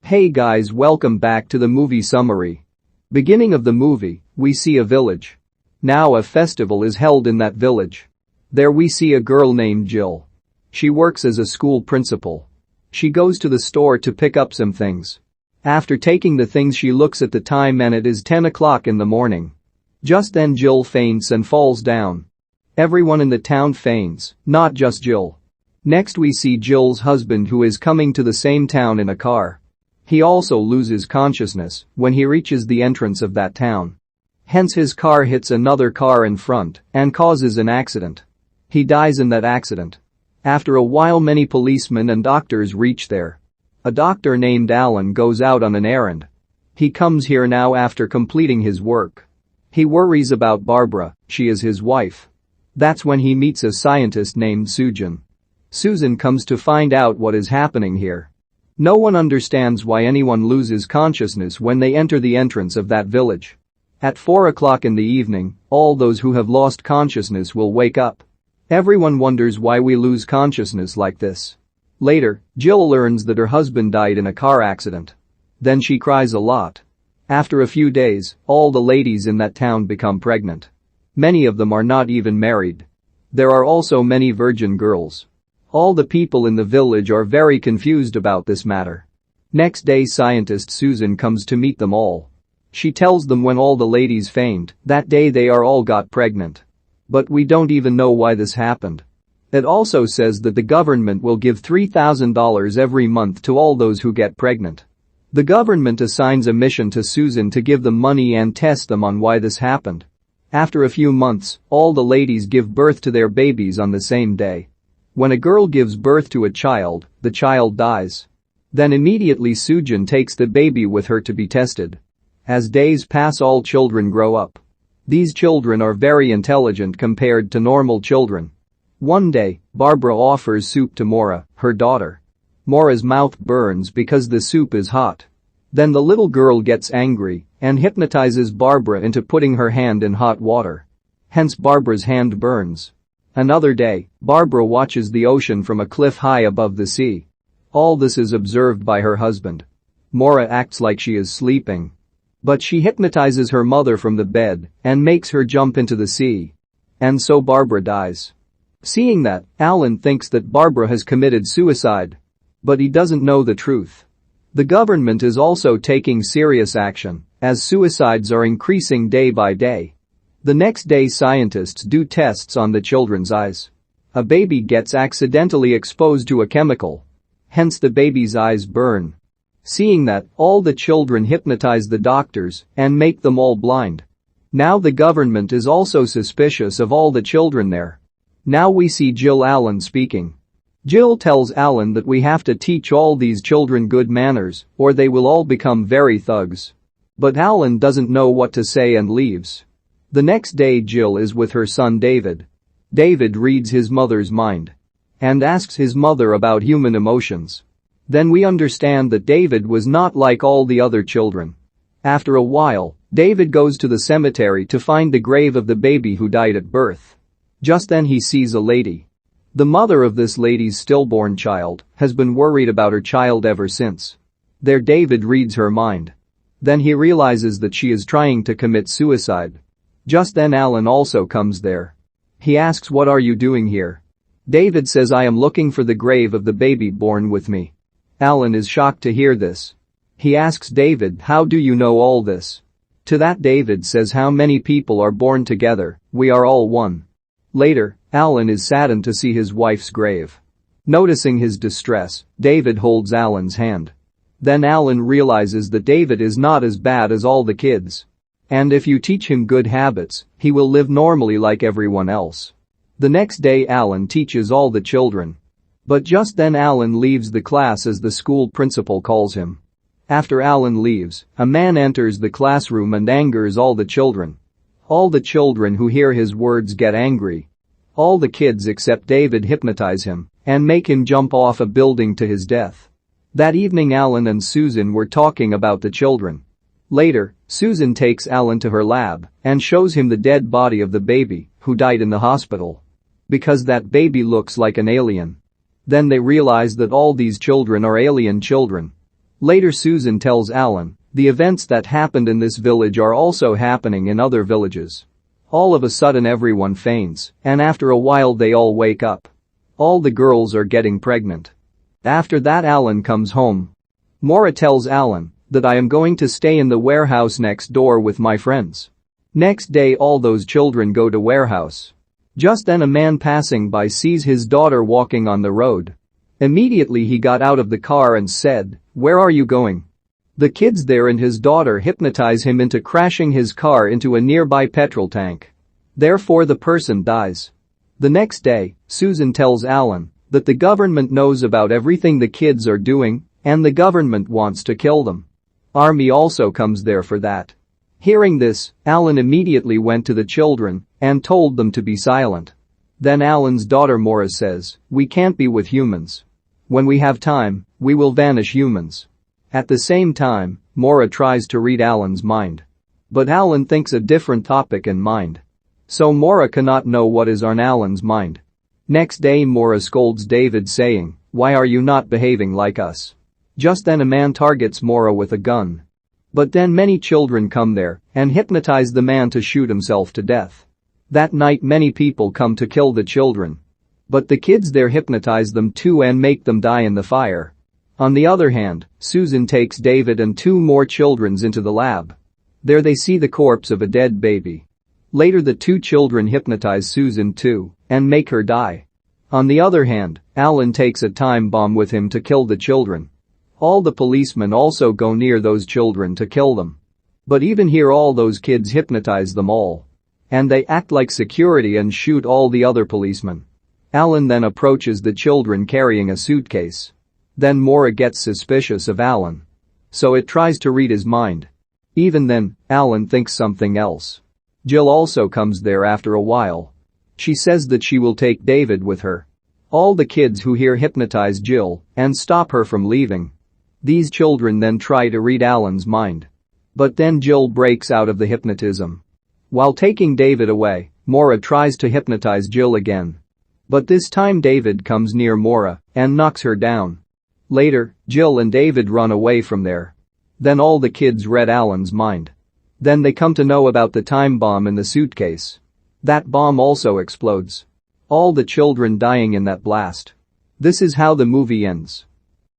Hey guys, welcome back to the movie summary. Beginning of the movie, we see a village. Now a festival is held in that village. There we see a girl named Jill. She works as a school principal. She goes to the store to pick up some things. After taking the things she looks at the time and it is 10 o'clock in the morning. Just then Jill faints and falls down. Everyone in the town faints, not just Jill. Next we see Jill's husband who is coming to the same town in a car. He also loses consciousness when he reaches the entrance of that town. Hence his car hits another car in front and causes an accident. He dies in that accident. After a while many policemen and doctors reach there. A doctor named Alan goes out on an errand. He comes here now after completing his work. He worries about Barbara, she is his wife. That's when he meets a scientist named Susan. Susan comes to find out what is happening here. No one understands why anyone loses consciousness when they enter the entrance of that village. At 4 o'clock in the evening, all those who have lost consciousness will wake up. Everyone wonders why we lose consciousness like this. Later, Jill learns that her husband died in a car accident. Then she cries a lot. After a few days, all the ladies in that town become pregnant. Many of them are not even married. There are also many virgin girls. All the people in the village are very confused about this matter. Next day scientist Susan comes to meet them all. She tells them when all the ladies faint, that day they are all got pregnant. But we don't even know why this happened. It also says that the government will give $3,000 every month to all those who get pregnant. The government assigns a mission to Susan to give them money and test them on why this happened. After a few months, all the ladies give birth to their babies on the same day. When a girl gives birth to a child, the child dies. Then immediately Susan takes the baby with her to be tested. As days pass all children grow up. These children are very intelligent compared to normal children. One day, Barbara offers soup to Maura, her daughter. Maura's mouth burns because the soup is hot. Then the little girl gets angry and hypnotizes Barbara into putting her hand in hot water. Hence Barbara's hand burns. Another day, Barbara watches the ocean from a cliff high above the sea. All this is observed by her husband. Maura acts like she is sleeping. But she hypnotizes her mother from the bed and makes her jump into the sea. And so Barbara dies. Seeing that, Alan thinks that Barbara has committed suicide. But he doesn't know the truth. The government is also taking serious action, as suicides are increasing day by day. The next day scientists do tests on the children's eyes. A baby gets accidentally exposed to a chemical. Hence the baby's eyes burn. Seeing that, all the children hypnotize the doctors and make them all blind. Now the government is also suspicious of all the children there. Now we see Jill Allen speaking. Jill tells Alan that we have to teach all these children good manners or they will all become very thugs. But Alan doesn't know what to say and leaves. The next day Jill is with her son David. David reads his mother's mind and asks his mother about human emotions. Then we understand that David was not like all the other children. After a while, David goes to the cemetery to find the grave of the baby who died at birth. Just then he sees a lady. The mother of this lady's stillborn child has been worried about her child ever since. There David reads her mind. Then he realizes that she is trying to commit suicide. Just then Alan also comes there. He asks, "What are you doing here?" David says, "I am looking for the grave of the baby born with me." Alan is shocked to hear this. He asks David, "How do you know all this?" To that David says, "How many people are born together, we are all one." Later, Alan is saddened to see his wife's grave. Noticing his distress, David holds Alan's hand. Then Alan realizes that David is not as bad as all the kids. And if you teach him good habits, he will live normally like everyone else. The next day Alan teaches all the children. But just then Alan leaves the class as the school principal calls him. After Alan leaves, a man enters the classroom and angers all the children. All the children who hear his words get angry. All the kids except David hypnotize him and make him jump off a building to his death. That evening Alan and Susan were talking about the children. Later, Susan takes Alan to her lab and shows him the dead body of the baby who died in the hospital. Because that baby looks like an alien. Then they realize that all these children are alien children. Later Susan tells Alan, the events that happened in this village are also happening in other villages. All of a sudden everyone faints, and after a while they all wake up. All the girls are getting pregnant. After that Alan comes home. Maura tells Alan that I am going to stay in the warehouse next door with my friends. Next day all those children go to warehouse. Just then a man passing by sees his daughter walking on the road. Immediately he got out of the car and said, "Where are you going?" The kids there and his daughter hypnotize him into crashing his car into a nearby petrol tank. Therefore the person dies. The next day, Susan tells Alan that the government knows about everything the kids are doing and the government wants to kill them. Army also comes there for that. Hearing this, Alan immediately went to the children and told them to be silent. Then Alan's daughter Maura says, "We can't be with humans. When we have time, we will vanish humans." At the same time, Maura tries to read Alan's mind. But Alan thinks a different topic in mind. So Maura cannot know what is on Alan's mind. Next day Maura scolds David saying, "Why are you not behaving like us?" Just then a man targets Maura with a gun. But then many children come there and hypnotize the man to shoot himself to death. That night many people come to kill the children. But the kids there hypnotize them too and make them die in the fire. On the other hand, Susan takes David and 2 more children into the lab. There they see the corpse of a dead baby. Later the 2 children hypnotize Susan too and make her die. On the other hand, Alan takes a time bomb with him to kill the children. All the policemen also go near those children to kill them. But even here all those kids hypnotize them all. And they act like security and shoot all the other policemen. Alan then approaches the children carrying a suitcase. Then Maura gets suspicious of Alan. So it tries to read his mind. Even then, Alan thinks something else. Jill also comes there after a while. She says that she will take David with her. All the kids who hear hypnotize Jill and stop her from leaving. These children then try to read Alan's mind. But then Jill breaks out of the hypnotism. While taking David away, Maura tries to hypnotize Jill again. But this time David comes near Maura and knocks her down. Later, Jill and David run away from there. Then all the kids read Alan's mind. Then they come to know about the time bomb in the suitcase. That bomb also explodes. All the children dying in that blast. This is how the movie ends.